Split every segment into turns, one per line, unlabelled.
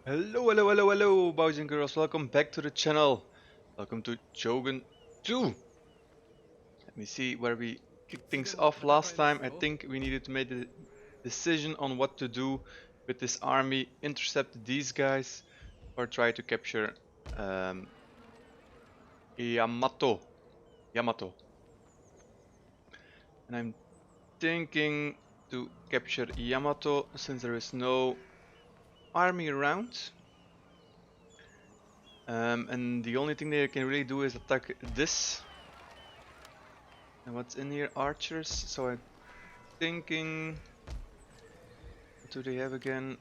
Hello, hello, hello, hello, boys and girls. Welcome back to the channel. Welcome to Shogun 2. Let me see where we kicked things off last time. I think we needed to make a decision on what to do with this army. Intercept these guys or try to capture um, Yamato. Yamato. And I'm thinking to capture Yamato since there is no army around. And the only thing they can really do is attack this. And what's in here? Archers. So I'm thinking. What do they have again?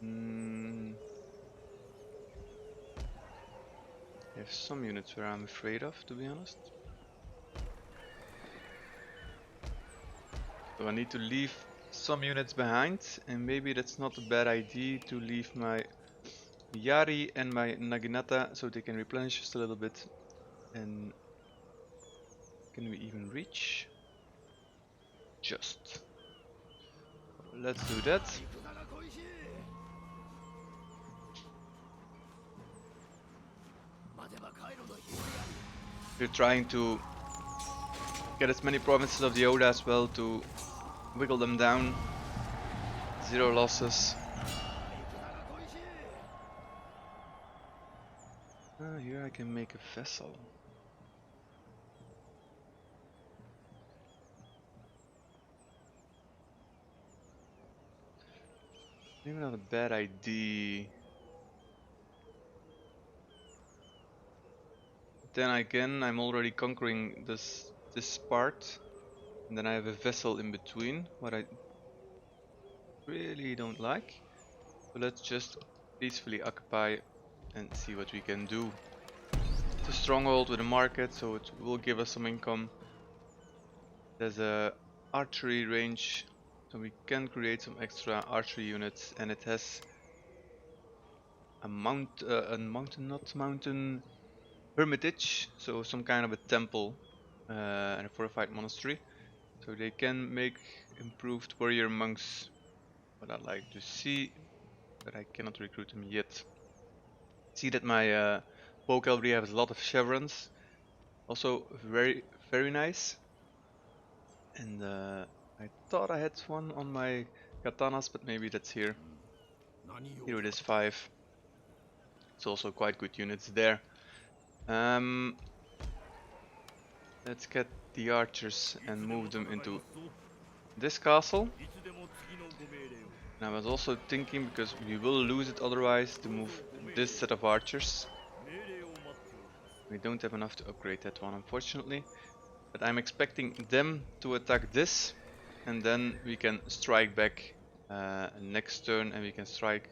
They have some units where I'm afraid of, to be honest. So I need to leave some units behind, and maybe that's not a bad idea to leave my Yari and my Naginata so they can replenish just a little bit. And can we even reach? Just. Let's do that. We're trying to get as many provinces of the Oda as well to wiggle them down. 0 losses. Here I can make a vessel. Maybe not a bad idea. Then again, I'm already conquering this part, and then I have a vessel in between, what I really don't like. So let's just peacefully occupy and see what we can do. It's a stronghold with a market, so it will give us some income. There's a archery range, so we can create some extra archery units, and it has a mountain hermitage, so some kind of a temple and a fortified monastery. So they can make improved warrior monks, what I'd like to see, but I cannot recruit them yet. See that my bow cavalry has a lot of chevrons, also very nice. And I thought I had one on my katanas, but maybe that's here. Here it is 5. It's also quite good units there. Let's get the archers and move them into this castle. And I was also thinking, because we will lose it otherwise, to move this set of archers. We don't have enough to upgrade that one, unfortunately. But I'm expecting them to attack this, and then we can strike back next turn, and we can strike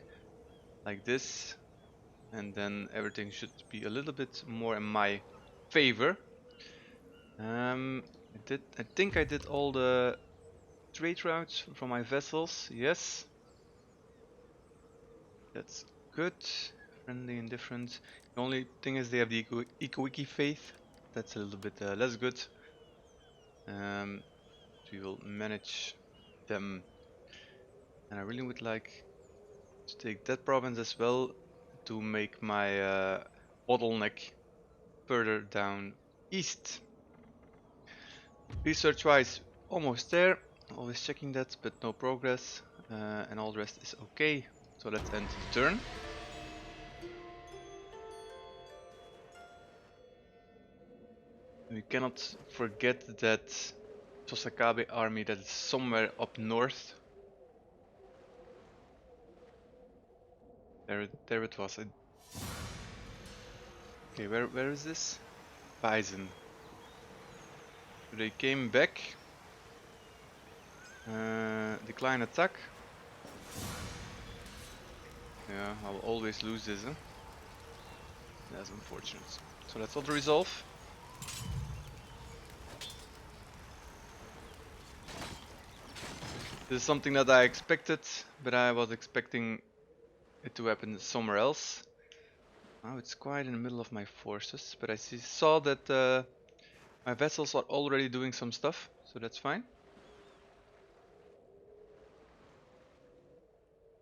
like this, and then everything should be a little bit more in my favor. I think I did all the trade routes from my vessels. Yes, that's good. Friendly, indifferent. The only thing is they have the eco-wiki faith. That's a little bit less good. We will manage them. And I really would like to take that province as well to make my bottleneck further down east. Research wise, almost there. Always checking that, but no progress. And all the rest is okay. So let's end the turn. We cannot forget that Tosakabe army that is somewhere up north. There it was. Okay, where is this? Bison. So they came back. Decline attack. Yeah, I'll always lose this, huh? That's unfortunate. So that's auto resolve. This is something that I expected, but I was expecting it to happen somewhere else. Now it's quite in the middle of my forces, but I saw that my vessels are already doing some stuff, so that's fine.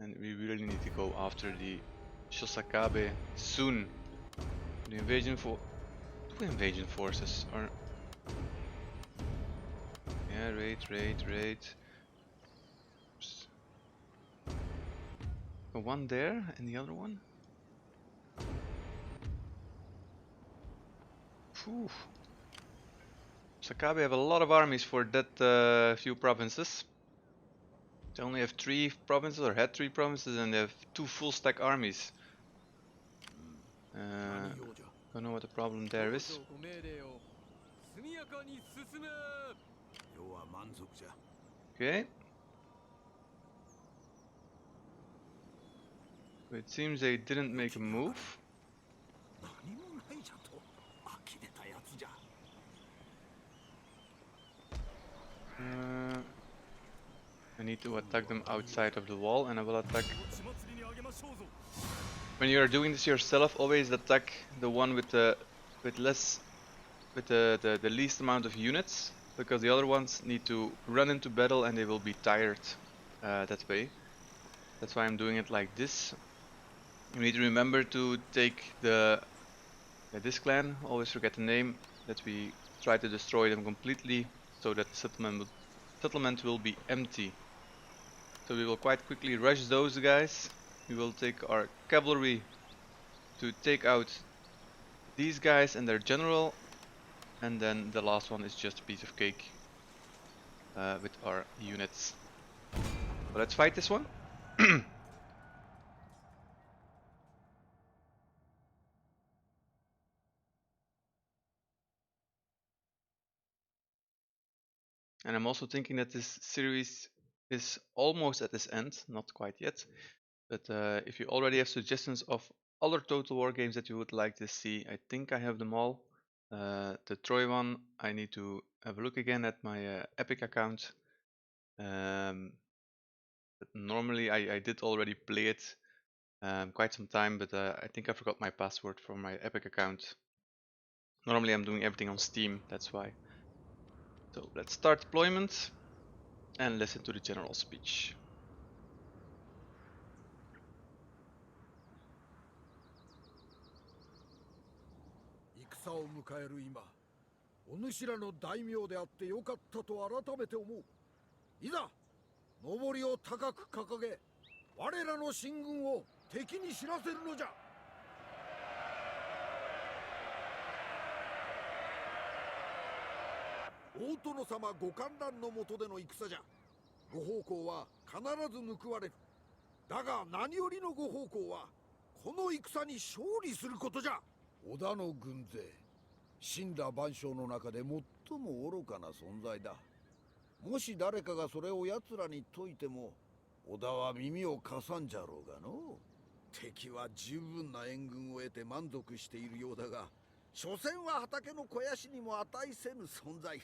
And we really need to go after the Shosakabe soon. The invasion for two invasion forces are. Yeah, raid. One there and the other one. Phew. Sakabe have a lot of armies for that few provinces. They only have 3 provinces, or had 3 provinces, and they have 2 full stack armies. Don't know what the problem there is. Okay. It seems they didn't make a move. I need to attack them outside of the wall, and I will attack. When you are doing this yourself, always attack the one with the least amount of units, because the other ones need to run into battle and they will be tired that way. That's why I'm doing it like this. You need to remember to take this clan, always forget the name, that we try to destroy them completely so that the settlement will be empty. So we will quite quickly rush those guys. We will take our cavalry to take out these guys and their general, and then the last one is just a piece of cake with our units. So let's fight this one. And I'm also thinking that this series is almost at its end, not quite yet. But if you already have suggestions of other Total War games that you would like to see, I think I have them all. The Troy one, I need to have a look again at my Epic account. But normally I did already play it quite some time, but I think I forgot my password for my Epic account. Normally I'm doing everything on Steam, that's why. So let's start deployment and listen to the general speech.
戦を迎える今、お主らの大名であってよかったと改めて思う。いざ、上りを高く掲げ、我らの進軍を敵に知らせるのじゃ。大殿様ご観覧の下での戦じゃ。ご奉公は必ず報われる。だが何よりのご奉公は、この戦に勝利することじゃ。織田の軍勢、死んだ万象の中で最も愚かな存在だ。もし誰かがそれを奴らに説いても、織田は耳を貸さんじゃろうがの。敵は十分な援軍を得て満足しているようだが、所詮は畑の肥やしにも値せぬ存在。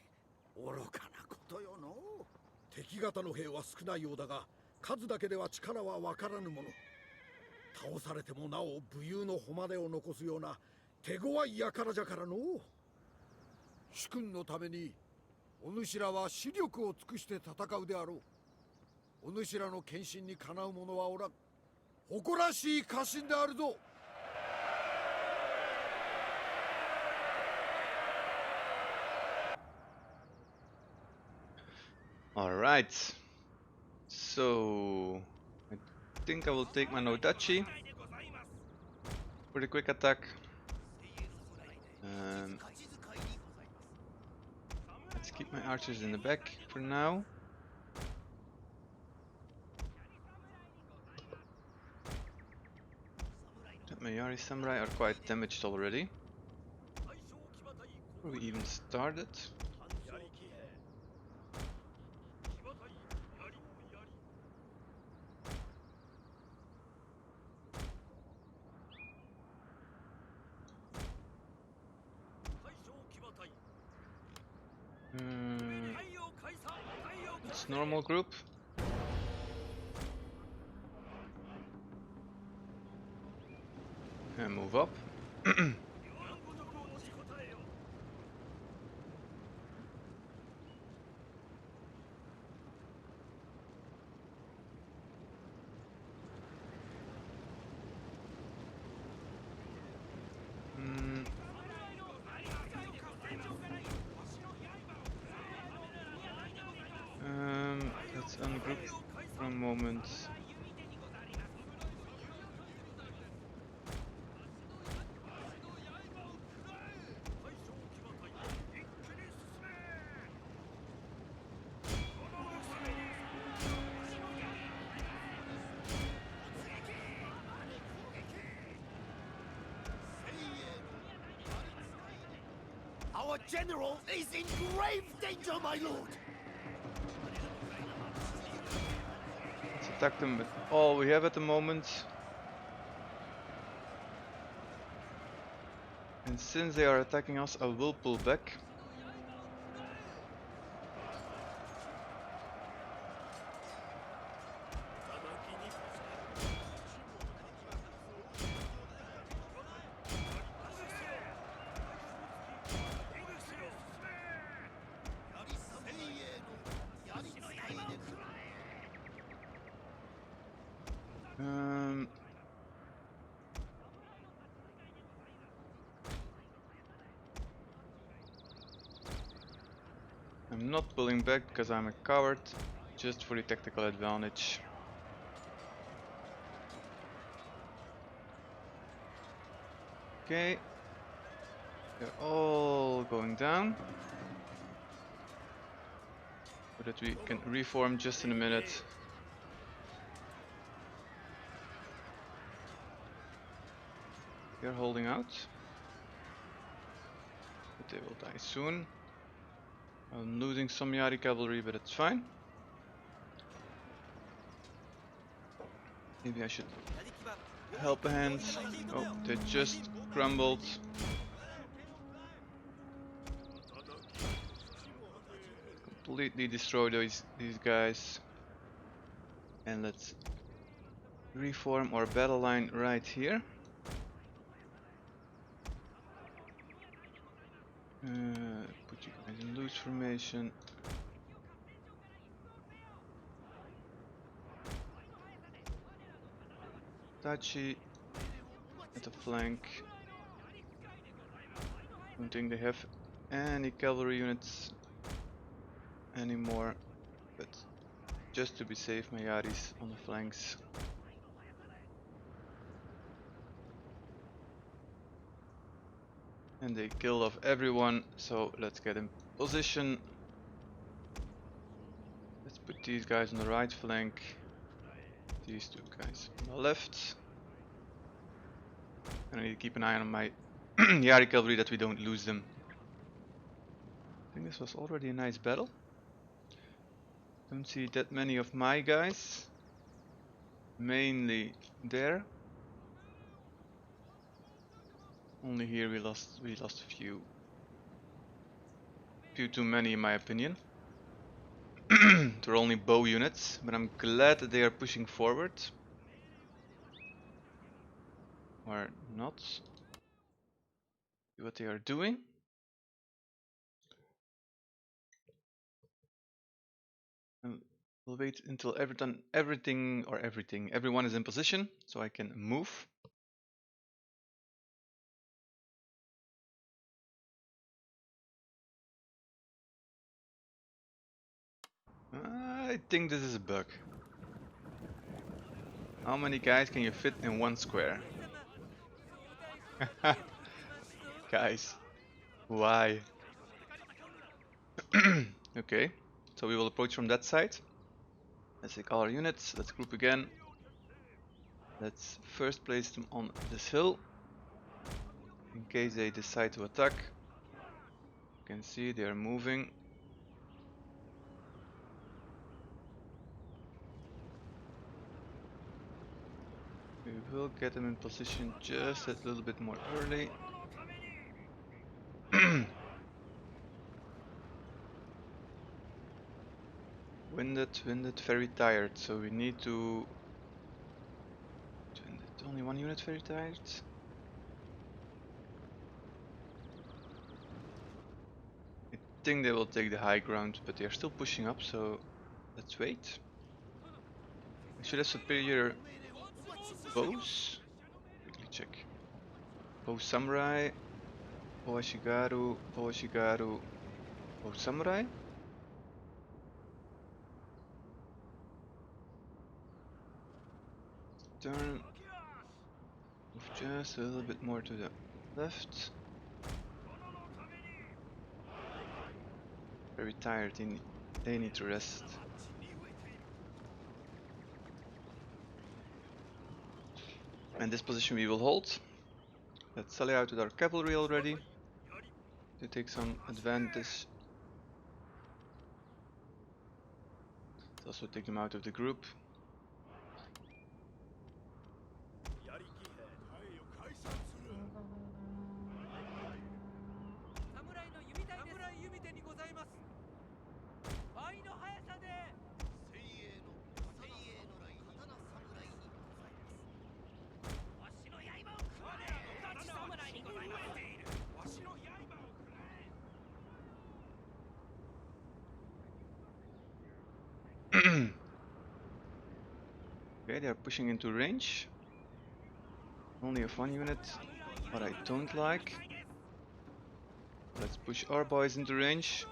愚かなことよの。敵方の兵は少ないようだが、数だけでは力は分からぬもの。倒されてもなお武勇の誉れを残すような手強い輩じゃからの。主君のためにお主らは死力を尽くして戦うであろう。お主らの献身にかなう者はおらん。誇らしい家臣であるぞ。
Alright, so I think I will take my Nodachi for the quick attack. Let's keep my archers in the back for now. The Mayari Samurai are quite damaged already. Before we even started. It's normal group. And move up. group for a moment.
Our general is in grave danger, my lord!
Let's attack them with all we have at the moment. And since they are attacking us, I will pull back. I'm not pulling back because I'm a coward, just for the tactical advantage. Okay, they're all going down, so that we can reform just in a minute. They're holding out, but they will die soon. I'm losing some Yari cavalry, but it's fine. Maybe I should help a hand. Oh, they just crumbled. Completely destroy these guys. And let's reform our battle line right here. Put you guys in loose formation. Tachi at the flank. Don't think they have any cavalry units anymore, but just to be safe, my Yaris on the flanks. And they killed off everyone, so let's get in position. Let's put these guys on the right flank, these two guys on the left. And I need to keep an eye on my Yari cavalry that we don't lose them. I think this was already a nice battle. Don't see that many of my guys, mainly there. Only here we lost a few too many in my opinion. They're only bow units, but I'm glad that they are pushing forward. Or not. See what they are doing. And we'll wait until everyone is in position, so I can move. I think this is a bug. How many guys can you fit in one square? Guys, why? Okay, so we will approach from that side. Let's take all our units, let's group again. Let's first place them on this hill, in case they decide to attack. You can see they are moving. We will get them in position just a little bit more early. Winded, very tired, so we need to... Only one unit very tired. I think they will take the high ground, but they are still pushing up, so let's wait. I should have superior bows. Quickly check. Bow samurai, Boashigaru, bow samurai. turn. Move just a little bit more to the left. Very tired, they need to rest. And this position we will hold. Let's sally out with our cavalry already to take some advantage. Let's also take them out of the group. Okay, they are pushing into range. Only have one unit, what I don't like. Let's push our boys into range.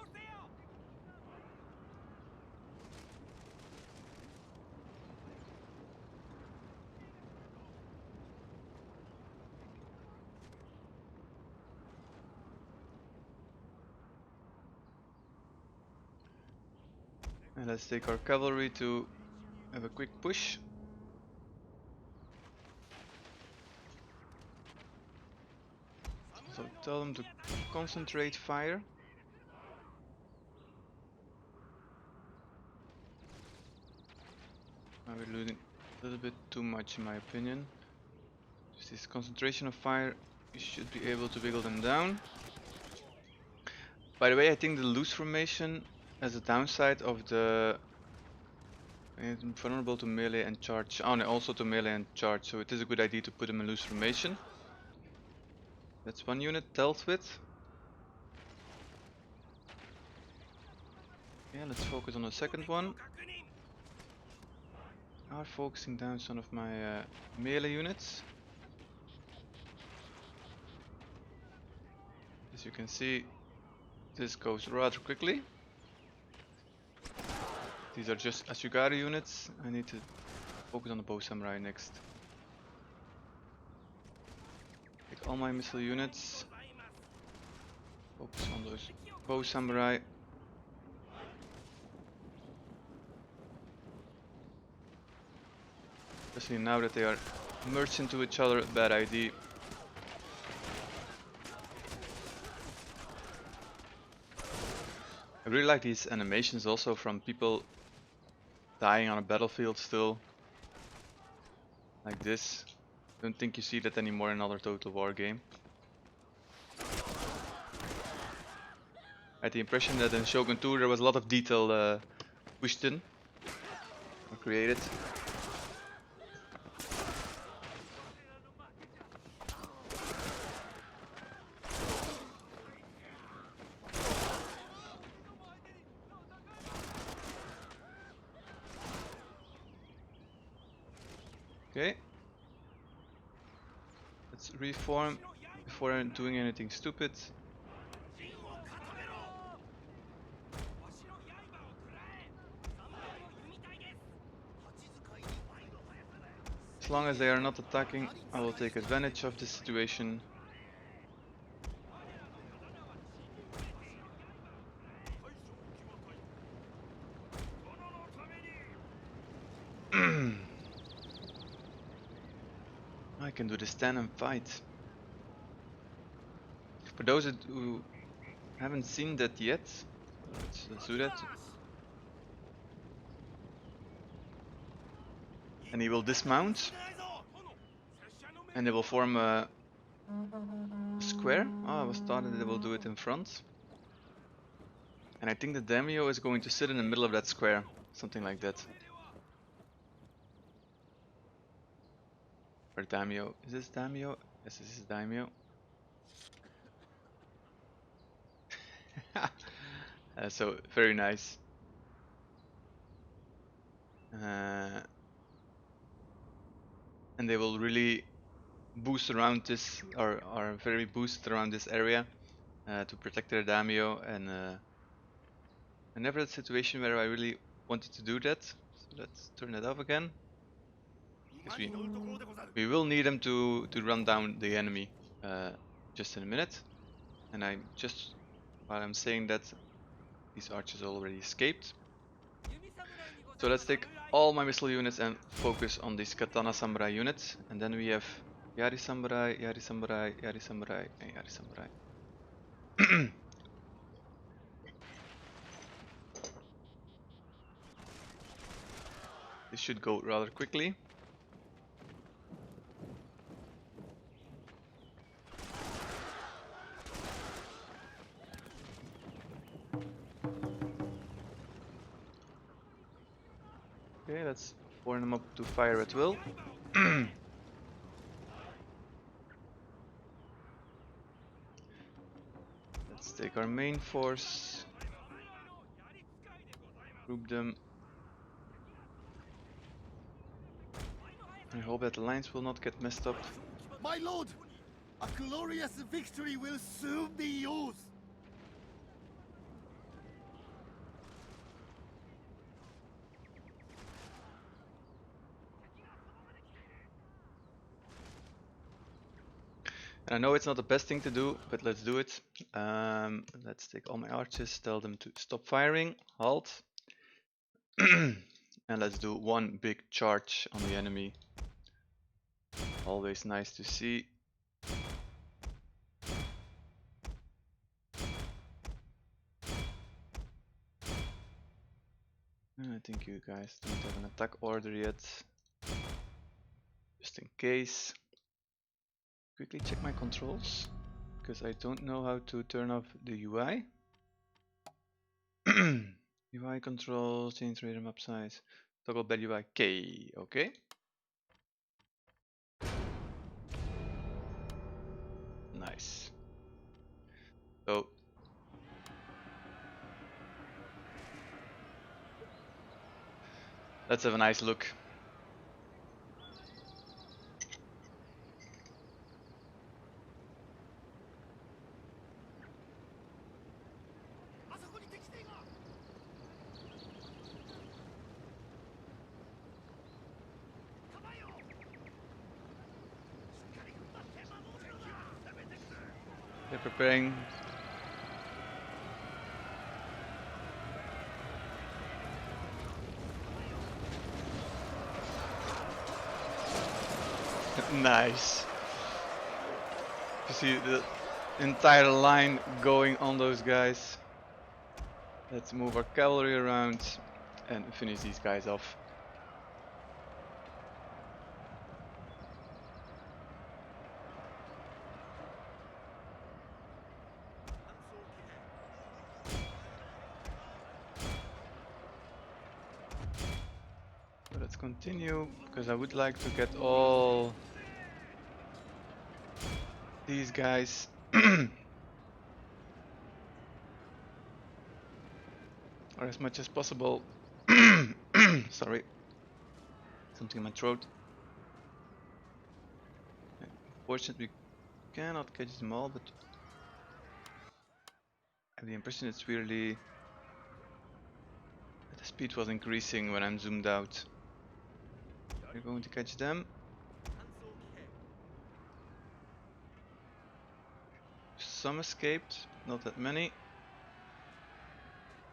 And let's take our cavalry to have a quick push. So tell them to concentrate fire. We're losing a little bit too much in my opinion. Just this concentration of fire, you should be able to wiggle them down. By the way, I think the loose formation has a downside of the vulnerable to melee and charge. Oh no, also to melee and charge, so it is a good idea to put them in loose formation. That's one unit dealt with. Yeah, let's focus on the second one. Are focusing down some of my melee units. As you can see, this goes rather quickly. These are just Asugari units. I need to focus on the bow samurai next. Take all my missile units. Focus on those bow samurai. Especially now that they are merged into each other, bad idea. I really like these animations also from people dying on a battlefield still. Like this. Don't think you see that anymore in another Total War game. I had the impression that in Shogun 2 there was a lot of detail pushed in or created. Okay. Let's reform before doing anything stupid. As long as they are not attacking, I will take advantage of this situation. I can do the stand and fight. For those who haven't seen that yet, let's do that. And he will dismount. And they will form a square. Oh, I was thought that they will do it in front. And I think the daimyo is going to sit in the middle of that square. Something like that. Or daimyo. Is this daimyo? Yes, this is daimyo. So, very nice. And they will really boost around this, or are very boosted around this area to protect their daimyo. And I never had a situation where I really wanted to do that. So let's turn that off again. because we will need them to run down the enemy just in a minute. And while I'm saying that, these archers already escaped. So let's take all my missile units and focus on these katana samurai units, and then we have Yari samurai, Yari samurai, Yari samurai, and Yari samurai. This should go rather quickly. Okay, let's warn them up to fire at will. Let's take our main force, group them. I hope that the lines will not get messed up.
My lord, a glorious victory will soon be yours.
And I know it's not the best thing to do, but let's do it. Let's take all my archers, tell them to stop firing, halt. And let's do one big charge on the enemy. Always nice to see. I think you guys don't have an attack order yet. Just in case. Quickly check my controls, because I don't know how to turn off the UI. UI controls, change radar map size, toggle bed UI K, okay. Nice. So let's have a nice look. They're preparing. Nice. You see the entire line going on those guys. Let's move our cavalry around and finish these guys off. So let's continue, because I would like to get all these guys or as much as possible. Sorry, something in my throat. Unfortunately, we cannot catch them all, but I have the impression it's really that the speed was increasing when I'm zoomed out. We're going to catch them. Some escaped, not that many.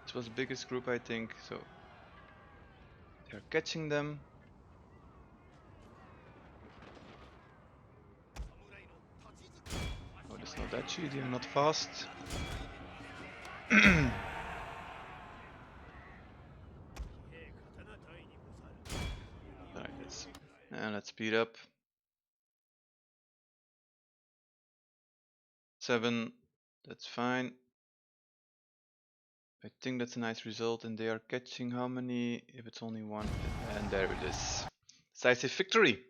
This was the biggest group, I think, so they're catching them. Oh, that's not that cheap, they're not fast. Alright, let's speed up. 7, that's fine. I think that's a nice result, and they are catching how many? If it's only one, and there it is. Decisive victory!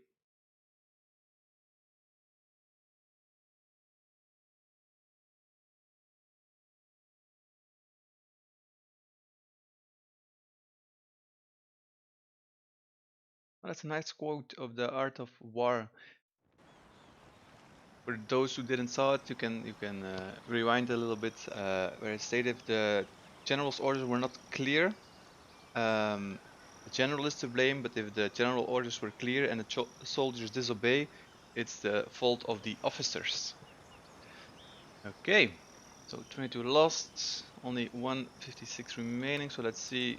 Well, that's a nice quote of the Art of War. For those who didn't saw it, you can rewind a little bit, where it stated if the general's orders were not clear, it general is to blame, but if the general orders were clear and the soldiers disobey, it's the fault of the officers. Okay, so 22 lost, only 156 remaining, so let's see.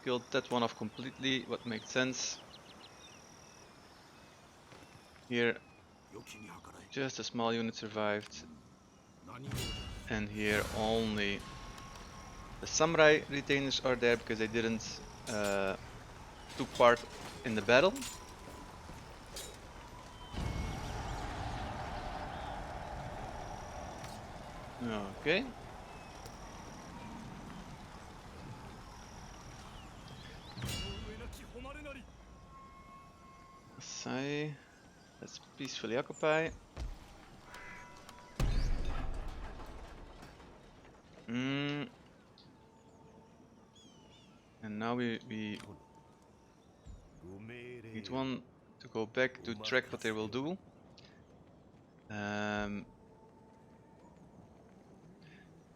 Killed that one off completely, what makes sense. Here, just a small unit survived. And here only the samurai retainers are there because they didn't took part in the battle. Okay. Sai, let's peacefully occupy. And now we need one to go back to track what they will do. And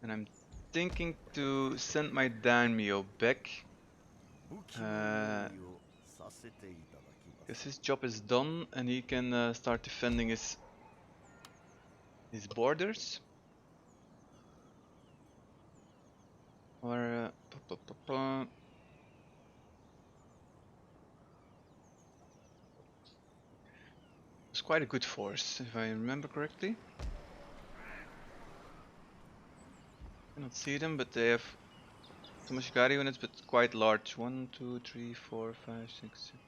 I'm thinking to send my daimyo back. Because his job is done and he can start defending his borders. Or it's quite a good force, if I remember correctly. Cannot see them, but they have Tomashikari units, but quite large. 1, 2, 3, 4, 5, 6, 7,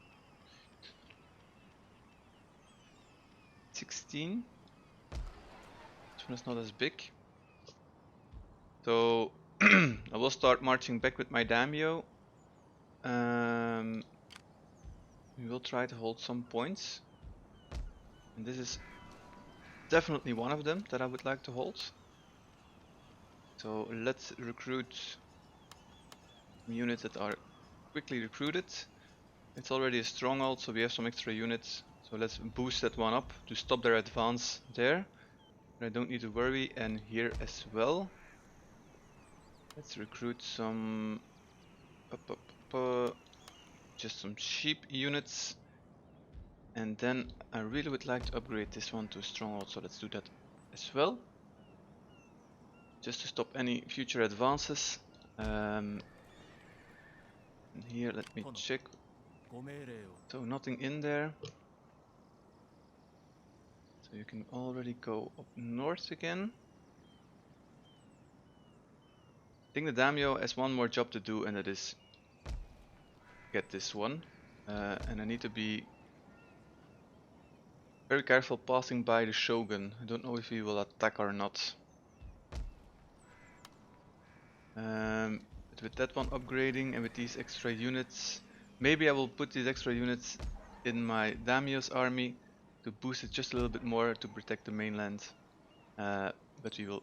16. This one is not as big. So I will start marching back with my daimyo. We will try to hold some points. And this is definitely one of them that I would like to hold. So let's recruit some units that are quickly recruited. It's already a stronghold, so we have some extra units. So let's boost that one up to stop their advance there. But I don't need to worry, and here as well. Let's recruit some just some sheep units. And then I really would like to upgrade this one to a stronghold, so let's do that as well. Just to stop any future advances. And here, let me check. So nothing in there. So you can already go up north again. I think the daimyo has one more job to do, and that is get this one. And I need to be very careful passing by the Shogun. I don't know if he will attack or not. But with that one upgrading and with these extra units, maybe I will put these extra units in my daimyo's army to boost it just a little bit more to protect the mainland. But we will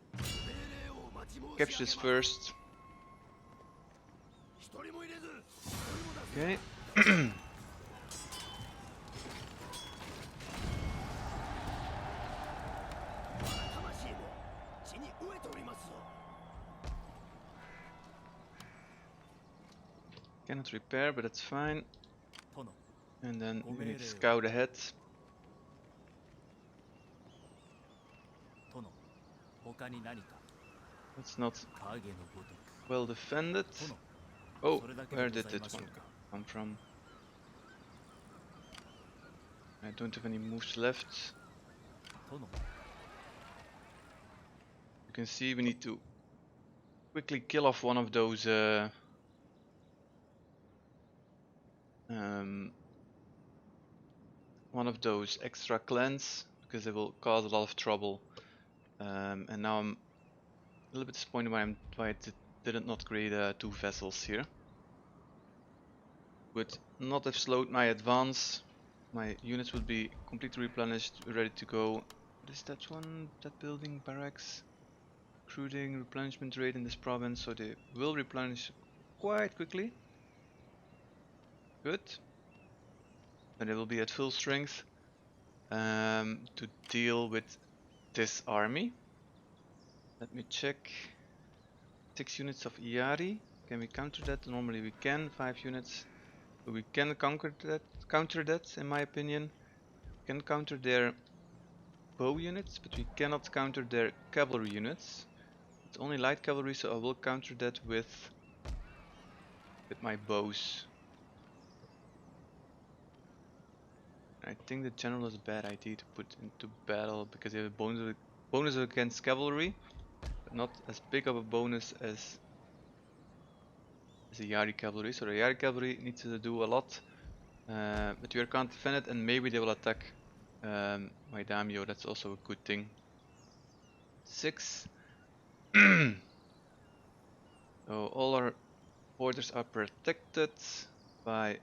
capture this first. Okay. Cannot repair, but that's fine. And then we need to scout ahead. That's not well defended. Oh, where did this one come from? I don't have any moves left. You can see we need to quickly kill off one of those extra clans, because they will cause a lot of trouble. And now I'm a little bit disappointed why I did not create 2 vessels here. Would not have slowed my advance. My units would be completely replenished, ready to go. What is that one? That building, barracks, recruiting, replenishment rate in this province, so they will replenish quite quickly. Good. And they will be at full strength to deal with this army. Let me check. 6 units of Iari. Can we counter that? Normally we can. 5 units. we can counter that in my opinion. We can counter their bow units, but we cannot counter their cavalry units. It's only light cavalry, so I will counter that with my bows. I think the general is a bad idea to put into battle because they have a bonus against cavalry, but not as big of a bonus as the Yari cavalry. So the Yari cavalry needs to do a lot, but we can't defend it, and maybe they will attack my daimyo. That's also a good thing. 6. So all our borders are protected by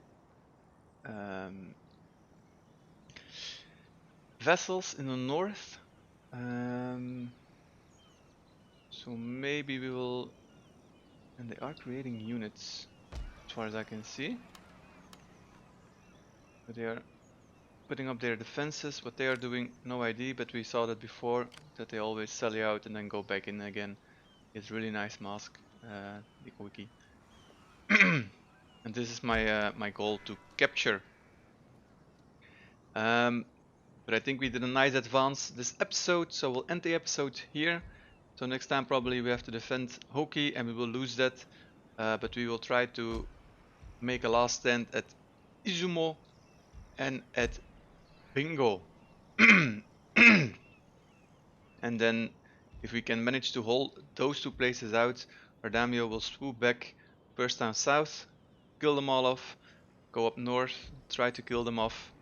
vessels in the north. So maybe we will, and they are creating units as far as I can see. But they are putting up their defenses. What they are doing, no idea, but we saw that before, that they always sally out and then go back in again. It's really nice mask, the wiki. And this is my my goal to capture. But I think we did a nice advance this episode, so we'll end the episode here. So next time probably we have to defend Hoki and we will lose that. But we will try to make a last stand at Izumo and at Bingo. And then if we can manage to hold those two places out, our daimyo will swoop back first down south, kill them all off, go up north, try to kill them off.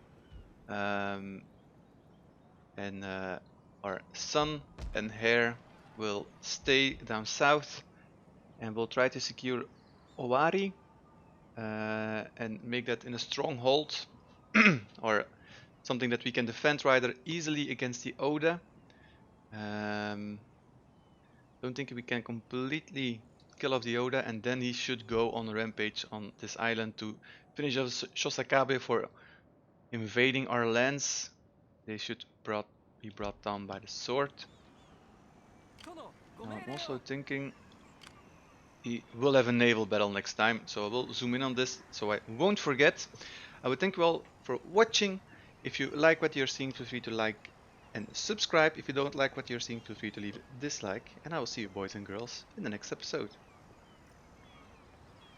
And our son and heir will stay down south, and we'll try to secure Owari and make that in a stronghold or something that we can defend rather easily against the Oda. Don't think we can completely kill off the Oda, and then he should go on a rampage on this island to finish off Shosakabe for invading our lands. They should be brought down by the sword. I'm also thinking he will have a naval battle next time, so I will zoom in on this so I won't forget. I would thank you all for watching. If you like what you're seeing, feel free to like and subscribe. If you don't like what you're seeing, feel free to leave a dislike, and I will see you boys and girls in the next episode.